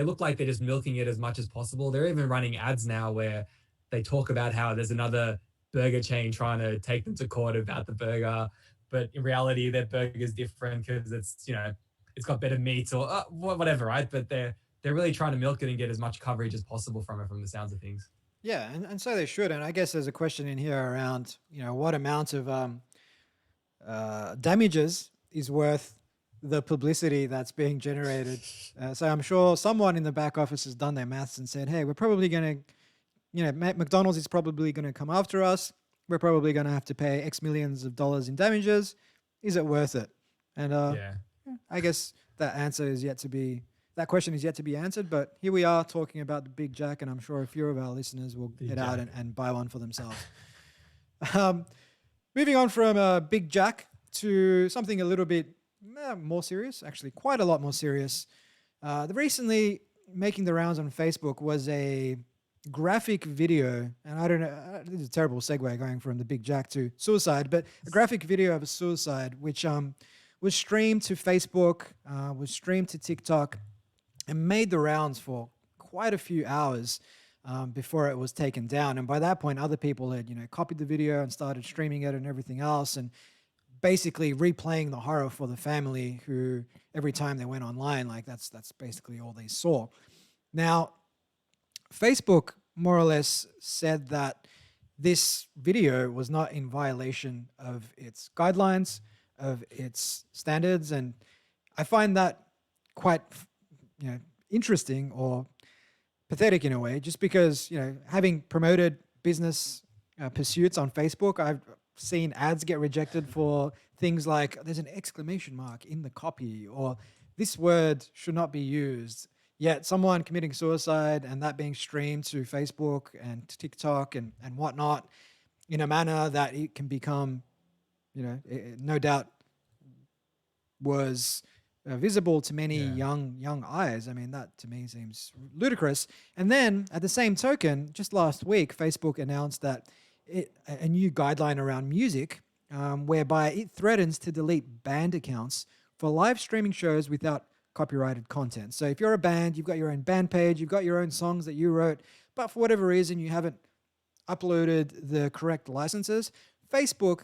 look like they're just milking it as much as possible. They're even running ads now where they talk about how there's another burger chain trying to take them to court about the burger, but in reality, their burger's different because it's got better meat or whatever, right? But they're really trying to milk it and get as much coverage as possible from it, from the sounds of things. Yeah, and so they should. And I guess there's a question in here around, what amount of damages is worth the publicity that's being generated. So I'm sure someone in the back office has done their maths and said, hey, we're probably going to, McDonald's is probably going to come after us. We're probably going to have to pay X millions of dollars in damages. Is it worth it? And I guess that question is yet to be answered. But here we are talking about the Big Jack, and I'm sure a few of our listeners will head out and buy one for themselves. Moving on from Big Jack to something a little bit more serious, actually quite a lot more serious. Recently making the rounds on Facebook was a graphic video, and I don't know, this is a terrible segue going from the Big Jack to suicide, but a graphic video of a suicide, which was streamed to Facebook, was streamed to TikTok, and made the rounds for quite a few hours before it was taken down. And by that point, other people had, copied the video and started streaming it and everything else, and basically replaying the horror for the family who every time they went online, like that's basically all they saw. Now, Facebook more or less said that this video was not in violation of its guidelines, of its standards, and I find that quite, interesting or pathetic in a way, just because, having promoted business pursuits on Facebook, I've seen ads get rejected for things like there's an exclamation mark in the copy, or this word should not be used. Yet someone committing suicide and that being streamed to Facebook and TikTok and whatnot in a manner that it can become, no doubt was visible to many young eyes. I mean, that to me seems ludicrous. And then at the same token, just last week, Facebook announced that a new guideline around music, whereby it threatens to delete band accounts for live streaming shows without copyrighted content. So if you're a band, you've got your own band page, you've got your own songs that you wrote, but for whatever reason you haven't uploaded the correct licenses, Facebook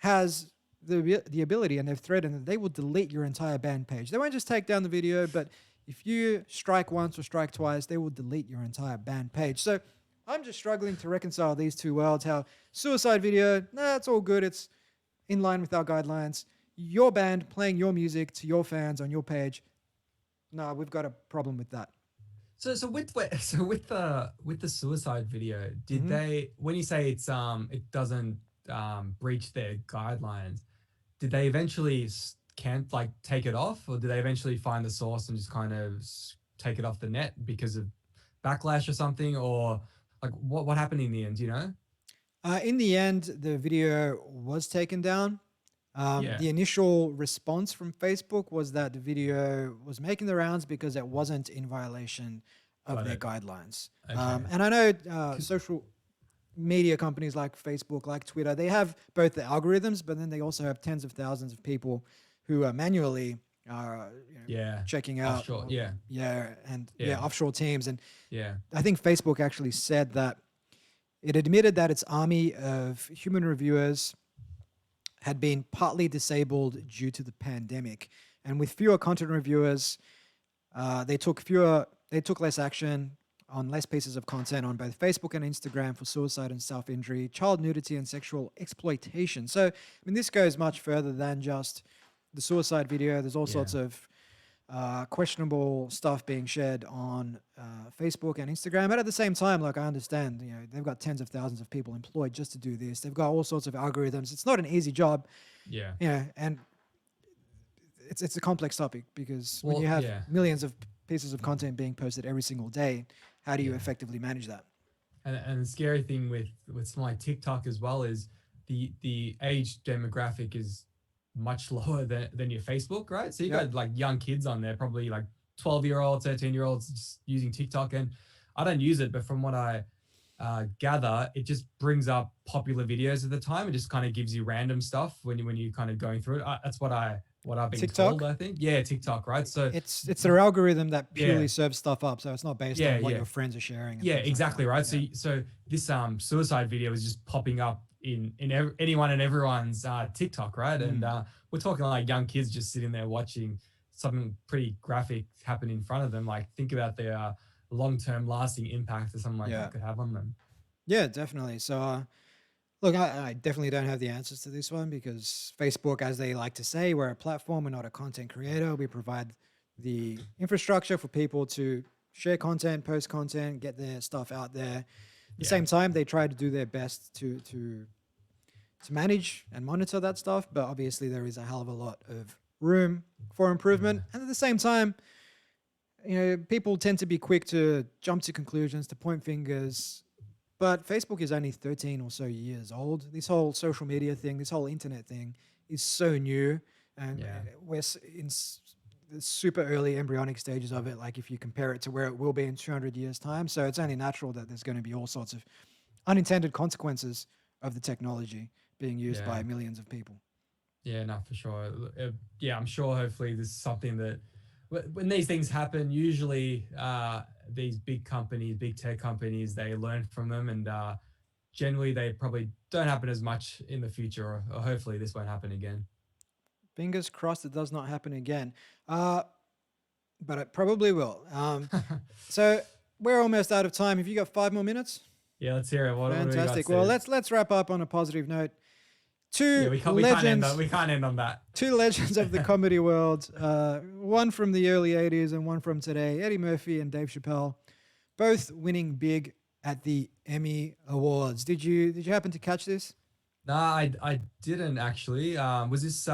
has the ability, and they've threatened that they will delete your entire band page. They won't just take down the video, but if you strike once or strike twice, they will delete your entire band page. So I'm just struggling to reconcile these two worlds. How suicide video, it's all good. It's in line with our guidelines. Your band playing your music to your fans on your page, we've got a problem with that. So with the suicide video, did they, when you say it doesn't breach their guidelines, did they eventually take it off, or did they eventually find the source and just kind of take it off the net because of backlash or something, or like what happened in the end? In the end, the video was taken down. The initial response from Facebook was that the video was making the rounds because it wasn't in violation of their guidelines. Okay. And I know social media companies like Facebook, like Twitter, they have both the algorithms, but then they also have tens of thousands of people who are manually checking out offshore, offshore teams. And yeah, I think Facebook actually said that it admitted that its army of human reviewers had been partly disabled due to the pandemic, and with fewer content reviewers, they took less action on less pieces of content on both Facebook and Instagram for suicide and self-injury, child nudity, and sexual exploitation. So, I mean, this goes much further than just the suicide video. There's all sorts of questionable stuff being shared on Facebook and Instagram. But at the same time, like, I understand, they've got tens of thousands of people employed just to do this. They've got all sorts of algorithms. It's not an easy job. Yeah. And it's a complex topic because when you have millions of pieces of content being posted every single day, how do you effectively manage that? And the scary thing with something like TikTok as well is the age demographic is much lower than your Facebook, right? So you got like young kids on there, probably like 12-year-olds, 13-year-olds just using TikTok. And I don't use it, but from what I gather, it just brings up popular videos at the time. It just kind of gives you random stuff when you kind of going through it. That's what I've been told, I think. Yeah, TikTok, right? So it's their algorithm that purely serves stuff up. So it's not based on what your friends are sharing. Yeah, exactly, right? Yeah. So this suicide video is just popping up in anyone and everyone's TikTok, right? And we're talking like young kids just sitting there watching something pretty graphic happen in front of them. Like, think about the long-term lasting impact that something like that could have on them. Yeah, definitely. So look, I definitely don't have the answers to this one because Facebook, as they like to say, we're a platform, we're not a content creator. We provide the infrastructure for people to share content, post content, get their stuff out there. At the same time, they try to do their best to manage and monitor that stuff, but obviously there is a hell of a lot of room for improvement. And at the same time, people tend to be quick to jump to conclusions, to point fingers. But Facebook is only 13 or so years old. This whole social media thing, this whole internet thing is so new. And the super early embryonic stages of it, like if you compare it to where it will be in 200 years' time. So it's only natural that there's going to be all sorts of unintended consequences of the technology being used Yeah. by millions of people. Yeah, no, for sure. Yeah, I'm sure hopefully this is something that when these things happen, usually these big companies, big tech companies, they learn from them, and generally they probably don't happen as much in the future, or hopefully this won't happen again. Fingers crossed it does not happen again. Uh, but it probably will. So we're almost out of time. Have you got 5 more minutes? Yeah, let's hear it. What do we got, Fantastic. Well, Steve? let's wrap up on a positive note. Yeah, Two we can't end legends, on we can't end on that. two legends of the comedy world. One from the early '80s and one from today. Eddie Murphy and Dave Chappelle, both winning big at the Emmy Awards. Did you happen to catch this? Nah, I didn't actually. Was this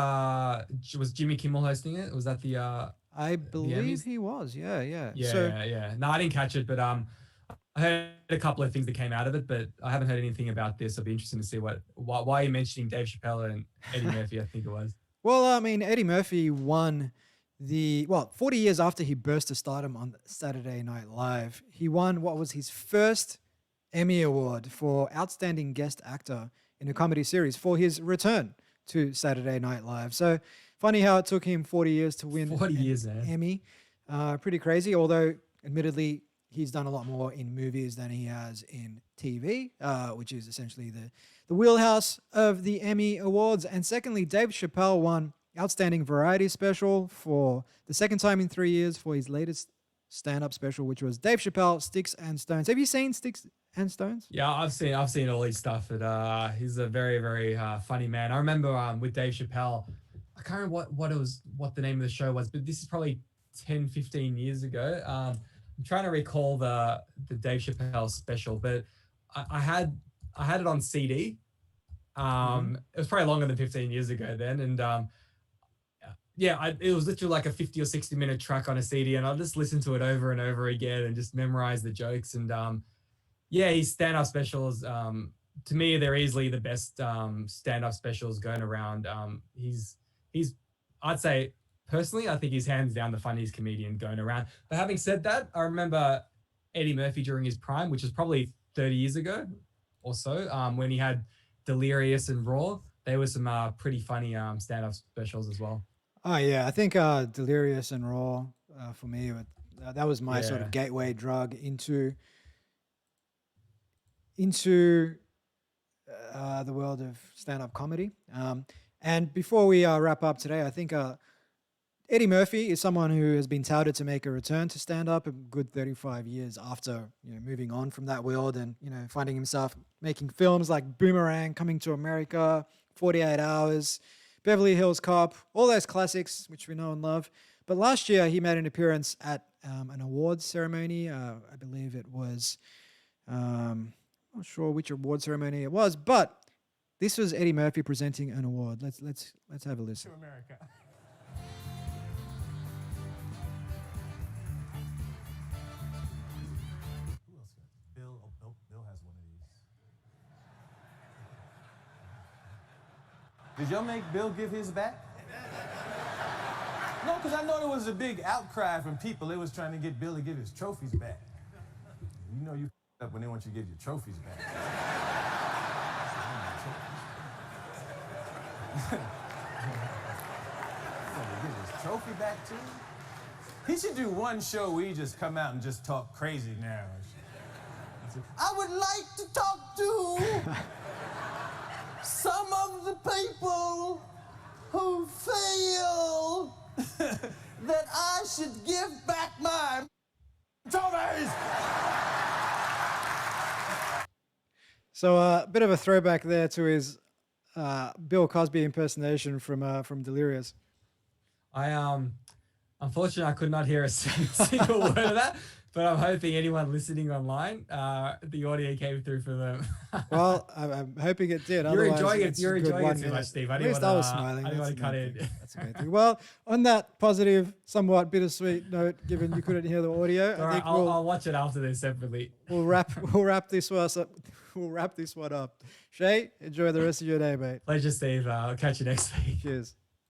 was Jimmy Kimmel hosting it? Was that I the believe Emmys? he was. Yeah, yeah. Yeah, So yeah, yeah. No, I didn't catch it, but I heard a couple of things that came out of it, but I haven't heard anything about this. I'll be interested to see why you're mentioning Dave Chappelle and Eddie Murphy, I think it was. Well, I mean, Eddie Murphy won 40 years after he burst to stardom on Saturday Night Live. He won what was his first Emmy Award for Outstanding Guest Actor in a Comedy Series for his return to Saturday Night Live. So funny how it took him 40 years to win 40 an years, man. Emmy. Pretty crazy, although admittedly, he's done a lot more in movies than he has in TV, which is essentially the wheelhouse of the Emmy Awards. And secondly, Dave Chappelle won Outstanding Variety Special for the second time in 3 years for his latest stand-up special, which was Dave Chappelle, Sticks and Stones. Have you seen Sticks and Stones? Yeah, I've seen all his stuff. He's a very, very funny man. I remember with Dave Chappelle, I can't remember what the name of the show was, but this is probably 10, 15 years ago. I'm trying to recall the Dave Chappelle special, but I had it on CD. It was probably longer than 15 years ago then, and it was literally like a 50 or 60-minute track on a CD, and I just listened to it over and over again and just memorized the jokes. And his stand-up specials, to me, they're easily the best stand-up specials going around. He's I'd say personally, I think he's hands down the funniest comedian going around. But having said that, I remember Eddie Murphy during his prime, which was probably 30 years ago or so, when he had Delirious and Raw. There were some pretty funny stand-up specials as well. Oh yeah, I think Delirious and Raw for me, that was my sort of gateway drug into the world of stand-up comedy. And before we wrap up today, I think Eddie Murphy is someone who has been touted to make a return to stand-up a good 35 years after moving on from that world and finding himself making films like Boomerang, Coming to America, 48 Hours, Beverly Hills Cop, all those classics which we know and love. But last year he made an appearance at an awards ceremony. I believe it was, I'm not sure which award ceremony it was, but this was Eddie Murphy presenting an award. Let's have a listen. To America. Who else got Bill? Oh, nope, Bill has one of these. Did y'all make Bill give his back? No, because I know there was a big outcry from people. They was trying to get Bill to give his trophies back. You know you up when they want you to give your trophies back. Give his trophy back to him? He should do one show where he just come out and just talk crazy now. I would like to talk to some of the people who feel that I should give back my trophies. So a bit of a throwback there to his Bill Cosby impersonation from Delirious. Unfortunately, I could not hear a single word of that, but I'm hoping anyone listening online, the audio came through for them. Well, I'm hoping it did. You're Otherwise, enjoying it. it's You're a good enjoying 1 it too minute. much, Steve. At least I was smiling. I didn't want to cut That's in. That's a great thing. Well, on that positive, somewhat bittersweet note, given you couldn't hear the audio, All I right, think I'll watch it after this separately. we'll wrap this one up. We'll wrap this one up. Shay, enjoy the rest of your day, mate. Pleasure, Steve. I'll catch you next week. Cheers.